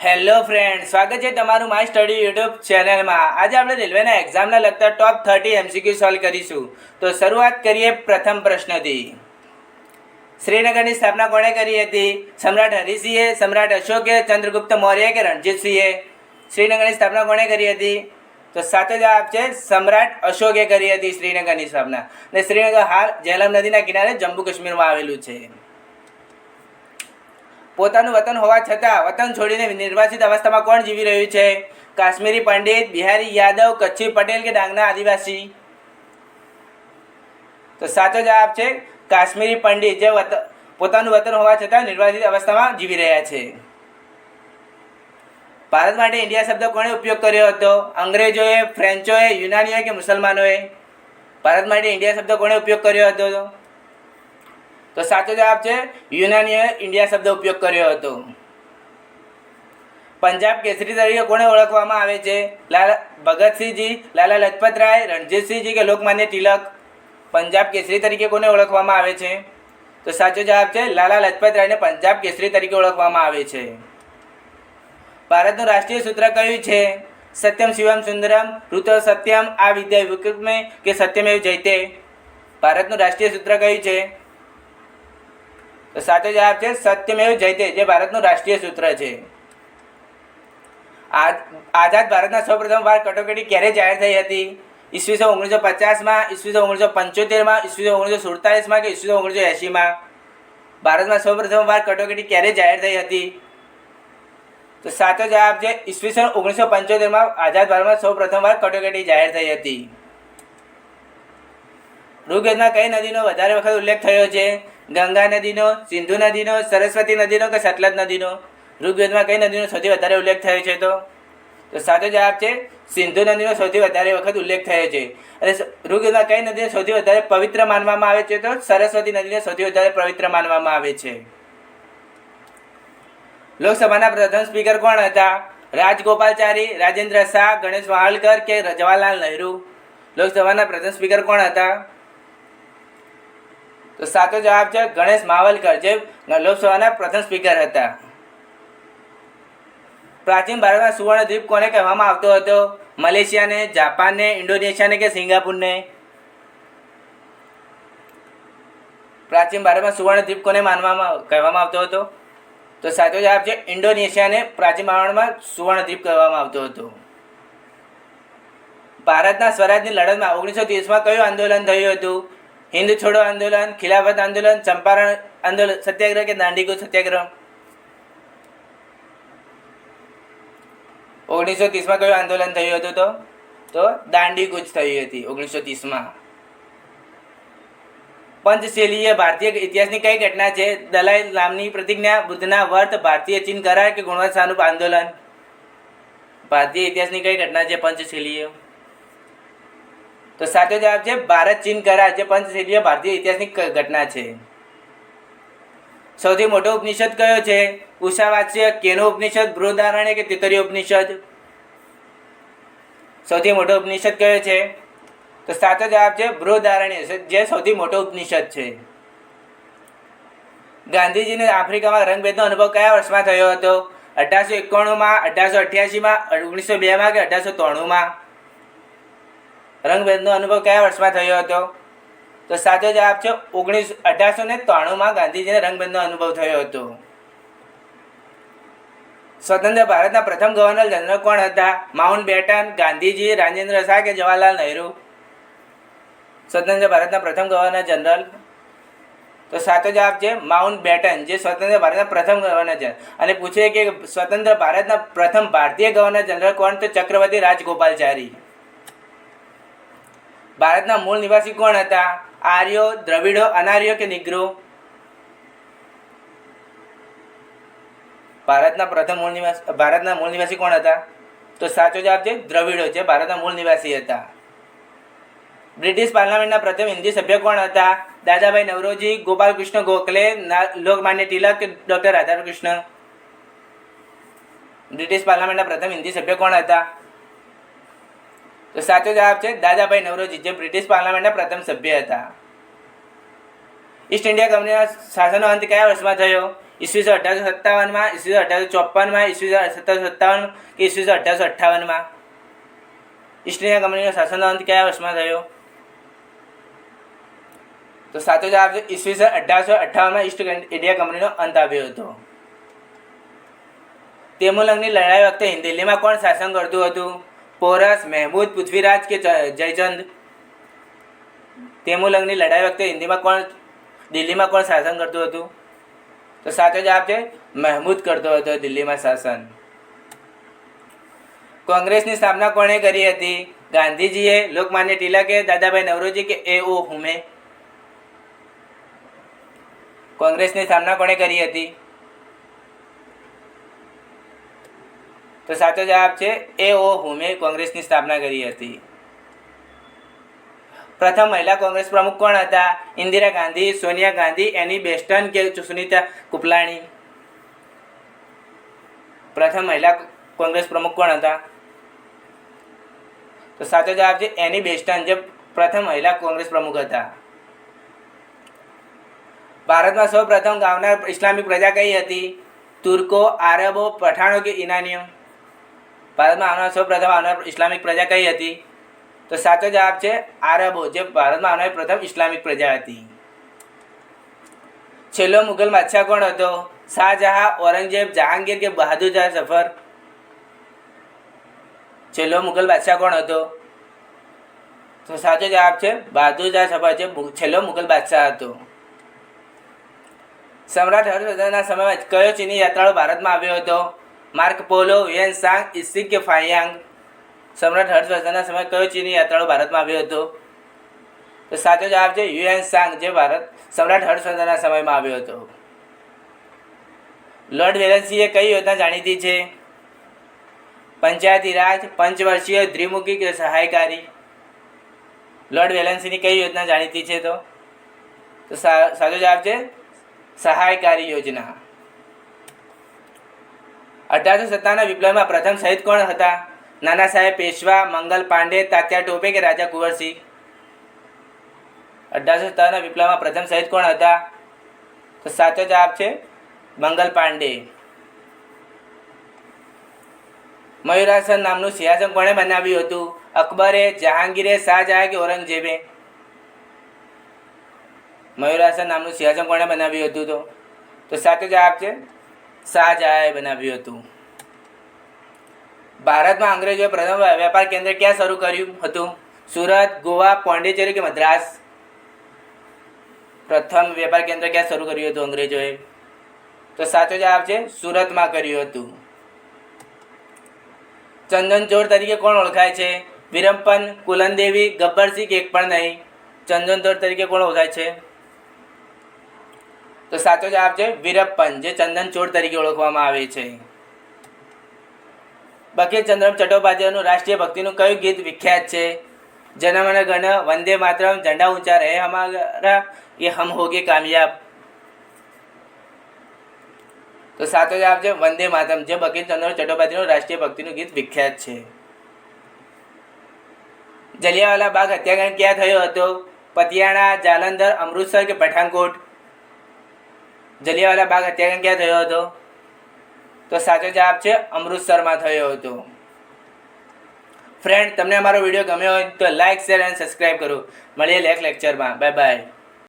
Hello friend, સ્વાગત છે તમારું માય સ્ટડી યુટ્યુબ ચેનલમાં। આજે આપણે રેલવેના એક્ઝામના લગતા ટોપ 30 MCQ સોલ્વ કરીશું। તો શરૂઆત કરીએ પ્રથમ પ્રશ્નથી। શ્રીનગરની સ્થાપના કોણે કરી હતી? સમ્રાટ હરિસિંહે, સમ્રાટ અશોકે, ચંદ્રગુપ્ત મૌર્ય કે રણજીતસિંહે? શ્રીનગરની સ્થાપના કોણે કરી હતી? તો સાચો જવાબ છે સમ્રાટ અશોકે કરી હતી શ્રીનગરની સ્થાપના। અને શ્રીનગર હાલ ઝેલમ નદીના કિનારે જમ્મુ કાશ્મીરમાં આવેલું છે। પોતાનું વતન હોવા છતાં વતન છોડીને નિર્વાસિત અવસ્થામાં કોણ જીવી રહ્યું છે? કાશ્મીરી પંડિત, બિહારી યાદવ, કચ્છી પટેલ કે ડાંગના આદિવાસી? તો સાચો જવાબ છે કાશ્મીરી પંડિત, જે પોતાનું વતન હોવા છતાં નિર્વાસિત અવસ્થામાં જીવી રહ્યા છે। ભારત માટે ઇન્ડિયા શબ્દ કોણે ઉપયોગ કર્યો હતો? અંગ્રેજોએ, ફ્રેન્ચોએ, યુનાનીઓએ કે મુસલમાનોએ? ભારત માટે ઇન્ડિયા શબ્દ કોણે ઉપયોગ કર્યો હતો? તો સાચો જવાબ છે યુનાનીઓએ ઇન્ડિયા શબ્દ ઉપયોગ કર્યો હતો। પંજાબ કેસરી તરીકે કોને ઓળખવામાં આવે છે? ભગતસિંહજી, લાલા લજપત રાય, રણજીતસિંહજી કે લોકમાન્ય તિલક? પંજાબ કેસરી તરીકે કોને ઓળખવામાં આવે છે? તો સાચો જવાબ છે લાલા લજપત રાયને પંજાબ કેસરી તરીકે ઓળખવામાં આવે છે। ભારતનું રાષ્ટ્રીય સૂત્ર કયું છે? સત્યમ શિવમ સુંદરમ, ઋતો સત્યમ, આ વિદ્યા વિકૃતમે કે સત્યમેવ જયતે? ભારતનું રાષ્ટ્રીય સૂત્ર કયું છે? તો સાચો જવાબ છે સત્યમેવ જયતે, જે ભારતનું રાષ્ટ્રીય સૂત્ર છે। આઝાદ ભારતના સૌપ્રથમ વાર કટોકટી ક્યારે જાહેર થઈ હતી? ઈસવીસન 1950માં, ઈસવીસન 1975માં, ઈસવીસન 1947માં કે ઈસવીસન 1980માં? ભારતમાં સૌપ્રથમ વાર કટોકટી ક્યારે જાહેર થઈ હતી? તો સાચો જવાબ છે ઈસવીસન 1975માં આઝાદ ભારતમાં સૌપ્રથમ વાર કટોકટી જાહેર થઈ હતી। ઋગ્વેદમાં કઈ નદીનો વધારે વખત ઉલ્લેખ થયો છે? ગંગા નદીનો, સિંધુ નદીનો, સરસ્વતી નદીનો કે સતલજ નદીનો? ઋગ્વેદમાં કઈ નદીનો સૌથી વધારે ઉલ્લેખ થયો છે? તો સાચો જવાબ છે સિંધુ નદીનો સૌથી વધારે વખત ઉલ્લેખ થયો છે। અને ઋગ્વેદમાં કઈ નદીને સૌથી વધારે પવિત્ર માનવામાં આવે છે? તો સરસ્વતી નદીને સૌથી વધારે પવિત્ર માનવામાં આવે છે। લોકસભાના પ્રથમ સ્પીકર કોણ હતા? રાજગોપાલચારી, રાજેન્દ્ર શાહ, ગણેશ માવલકર કે જવાહરલાલ નહેરુ? લોકસભાના પ્રથમ સ્પીકર કોણ હતા? તો સાચો જવાબ છે ગણેશ માવલકર, જે લોકસભાના પ્રથમ સ્પીકર હતા। પ્રાચીન ભારતમાં સુવર્ણદ્વીપ કોને કહેવામાં આવતો હતો? મલેશિયાને, જાપાનને, ઇન્ડોનેશિયાને કે સિંગાપુરને? પ્રાચીન ભારતમાં સુવર્ણદ્વીપ કોને કહેવામાં આવતો હતો? તો સાચો જવાબ છે ઇન્ડોનેશિયાને પ્રાચીન ભારતમાં સુવર્ણદ્વીપ કહેવામાં આવતો હતો। ભારતના સ્વરાજની લડતમાં 1930માં કયું આંદોલન થયું હતું? હિન્દ છોડો આંદોલન, ખિલાફત આંદોલન, ચંપારણ આંદોલન સત્યાગ્રહ કે દાંડીકૂચ સત્યાગ્રહ? 1930માં કયું આંદોલન થયું હતું? તો દાંડીકૂચ થઈ હતી 1930માં। પંચશીલીય ભારતીય ઇતિહાસની કઈ ઘટના છે? દલાઈ લામની પ્રતિજ્ઞા, બુદ્ધના વર્ત, ભારતીય ચીન કરાર કે ગુણવત્તાનું આંદોલન? ભારતીય ઇતિહાસની કઈ ઘટના છે પંચશીલીય? તો સાચો જવાબ છે ભારત ચીન કરાર, જે પંચશીલીય ભારતીય ઇતિહાસની ઘટના છે। સૌથી મોટો ઉપનિષદ કયો છે? ઉષાવાસ્ય, કેનો ઉપનિષદ, બૃહદારણ્યક કે તૈત્તરીય ઉપનિષદ? સૌથી મોટો ઉપનિષદ કયો છે? તો સાચો જવાબ છે બૃહદારણ્યક, જે સૌથી મોટો ઉપનિષદ છે। ગાંધીજીને આફ્રિકામાં રંગભેદનો અનુભવ કયા વર્ષમાં થયો હતો? 1891માં, 1888માં, 1902માં કે 1893માં? રંગભેદનો અનુભવ કયા વર્ષમાં થયો હતો? તો સાચો જવાબ છે 1893માં ગાંધીજીને રંગભેદનો અનુભવ થયો હતો। સ્વતંત્ર ભારતના પ્રથમ ગવર્નર જનરલ કોણ હતા? માઉન્ટ બેટન, ગાંધીજી, રાજેન્દ્ર શાહ કે જવાહરલાલ નહેરુ? સ્વતંત્ર ભારતના પ્રથમ ગવર્નર જનરલ? તો સાચો જવાબ છે માઉન્ટ બેટન, જે સ્વતંત્ર ભારતના પ્રથમ ગવર્નર જનરલ। અને પૂછે કે સ્વતંત્ર ભારતના પ્રથમ ભારતીય ગવર્નર જનરલ કોણ? તો ચક્રવર્તી રાજગોપાલચારી। ભારતના મૂળ નિવાસી કોણ હતા? આર્યો, દ્રવિડો, અનાર્યો કે નિગ્રો? ભારતના મૂળ નિવાસી કોણ હતા? તો સાચો જવાબ છે દ્રવિડો, જે ભારતના મૂળ નિવાસી હતા। બ્રિટિશ પાર્લામેન્ટના પ્રથમ હિન્દી સભ્ય કોણ હતા? દાદાભાઈ નવરોજી, ગોપાલકૃષ્ણ ગોખલે, લોકમાન્ય તિલક કે ડોક્ટર રાધાકૃષ્ણ? બ્રિટિશ પાર્લામેન્ટના પ્રથમ હિન્દી સભ્ય કોણ હતા? તો સાચો જવાબ છે દાદાભાઈ નવરોજી, જે બ્રિટિશ પાર્લામેન્ટના પ્રથમ સભ્ય હતા। ઈસ્ટ ઇન્ડિયા કંપનીના શાસનનો અંત કયા વર્ષમાં થયો? ઈસવીસન 1857માં, ઈસવીસન 1854માં, ઈસવીસન 1757 કે ઈસવીસન 1858માં? ઈસ્ટ ઇન્ડિયા કંપનીનો શાસનનો અંત કયા વર્ષમાં થયો? તો સાચો જવાબ છે ઈસવીસન 1858માં ઈસ્ટ ઇન્ડિયા કંપનીનો અંત આવ્યો હતો. તેમુલંગની લડાઈ વખતે દિલ્હીમાં કોણ શાસન કરતું હતું? પોરસ, મહેમૂદ, પૃથ્વીરાજ કે જયચંદ? તેમુલંગની લડાઈ વખતે દિલ્હીમાં કોણ શાસન કરતું હતું? તો સાચો જવાબ છે મહેમૂદ કરતો હતો દિલ્હીમાં શાસન. કોંગ્રેસની સ્થાપના કોણે કરી હતી? ગાંધીજીએ, લોકમાન્ય ટિલકે, દાદાભાઈ નવરોજી કે A.O. હુમે? કોંગ્રેસની સ્થાપના કોણે કરી હતી? તો સાચો જવાબ છે A.O. હુમે કોંગ્રેસની સ્થાપના કરી હતી. પ્રથમ મહિલા કોંગ્રેસ પ્રમુખ કોણ હતા? ઇન્દિરા ગાંધી, સોનિયા ગાંધી, એની બેસ્ટન કે સુનીતા કુપલાણી? પ્રથમ મહિલા કોંગ્રેસ પ્રમુખ કોણ હતા? તો સાચો જવાબ છે એની બેસ્ટન, જે પ્રથમ મહિલા કોંગ્રેસ પ્રમુખ હતા. ભારતમાં સૌ પ્રથમ આવનાર ઇસ્લામિક પ્રજા કઈ હતી? તુર્કો, આરબો, પઠાણો કે ઈરાનીઓ? ભારતમાં સૌ પ્રથમ આવનાર ઇસ્લામિક પ્રજા કઈ હતી? તો સાચો જવાબ છે આરબો, જે ભારતમાં આવનારી પ્રથમ ઇસ્લામિક પ્રજા હતી. છેલ્લો મુઘલ બાદશાહ કોણ હતો? શાહજહાં, ઔરંગઝેબ, જહાંગીર કે બહાદુર શાહ ઝફર? છેલ્લો મુઘલ બાદશાહ કોણ હતો? તો સાચો જવાબ છે બહાદુર શાહ ઝફર, જે છેલ્લો મુઘલ બાદશાહ હતો. સમ્રાટ હર્ષવર્ધનના સમયમાં કયો ચીની યાત્રાળુ ભારતમાં આવ્યો હતો? માર્ક પોલો, હુએન સાંગ, ઇસિક કે ફાયાંગ? સમ્રાટ હર્ષવર્ધનના સમયે કયો ચીની યાત્રાળુ ભારતમાં આવ્યો હતો? તો સાચો જવાબ છે હુએન સાંગ, જે સમ્રાટ હર્ષવર્ધનના સમયમાં આવ્યો હતો. લોર્ડ વેલેન્સીએ કઈ યોજના જાણીતી છે? પંચાયતી રાજ, પંચવર્ષીય, દ્વિમુખી કે સહાયકારી? લોર્ડ વેલેન્સીની કઈ યોજના જાણીતી છે? તો સાચો જવાબ છે સહાયકારી યોજના. 1857ના વિપ્લવમાં પ્રથમ શહીદ કોણ હતા? નાના સાહેબ પેશવા, મંગલ પાંડે, તાત્યા ટોપે કે રાજા કુંવરસિંહ? 1857ના વિપ્લવમાં પ્રથમ શહીદ કોણ હતા? તો સાચો જવાબ છે મંગલ પાંડે. મયુરાસન નામનું સિંહાસન કોણે બનાવ્યું હતું? અકબરે, જહાંગીરે, શાહજહાં કે ઔરંગઝેબે? મયુરાસન નામનું સિંહાસન કોણે બનાવ્યું હતું? તો સાચો જવાબ છે શાહજહાંએ બનાવ્યું હતું. ભારતમાં અંગ્રેજોએ પ્રથમ વેપાર કેન્દ્ર ક્યાં શરૂ કર્યું હતું? સુરત, ગોવા, પોંડિચેરી કે મદ્રાસ? પ્રથમ વેપાર કેન્દ્ર ક્યાં શરૂ કર્યું હતું અંગ્રેજોએ? તો સાચો જવાબ છે સુરતમાં કર્યું હતું. ચંદનચોર તરીકે કોણ ઓળખાય છે? વીરપ્પન, કુલનદેવી, ગબ્બરસિંહ કે એક પણ નહીં? ચંદનચોર તરીકે કોણ ઓળખાય છે? તો સાચો જવાબ છે વીરપ્પન, જે ચંદનચોર તરીકે ઓળખવામાં આવે છે. બંકિમચંદ્ર ચટ્ટોપાધ્યાયનું રાષ્ટ્રીય ભક્તિનું કયું ગીત વિખ્યાત છે? જન ગણ મન, વંદે માતરમ, ઝંડા ઊંચા રહે હમારા, ये हम होगे कामयाब? તો સાચો જવાબ છે વંદે માતરમ, જે બંકિમચંદ્ર ચટ્ટોપાધ્યાયનું રાષ્ટ્રીય ભક્તિનું ગીત વિખ્યાત છે. જલિયાવાલા બાગ હત્યાકાંડ ક્યાં થયો હતો? પતિયાણા, જાલંધર, અમૃતસર કે પઠાનકોટ? જલિયાવાલા બાગ હત્યાકાંડ ક્યાં થયો હતો? તો સાચો જવાબ છે અમૃતસરમાં થયો હતો. ફ્રેન્ડ, તમને અમારો વિડીયો ગમ્યો હોય તો લાઇક, શેર અને સબસ્ક્રાઈબ કરો. મળીએ નેક્સ્ટ લેક્ચરમાં. Bye bye.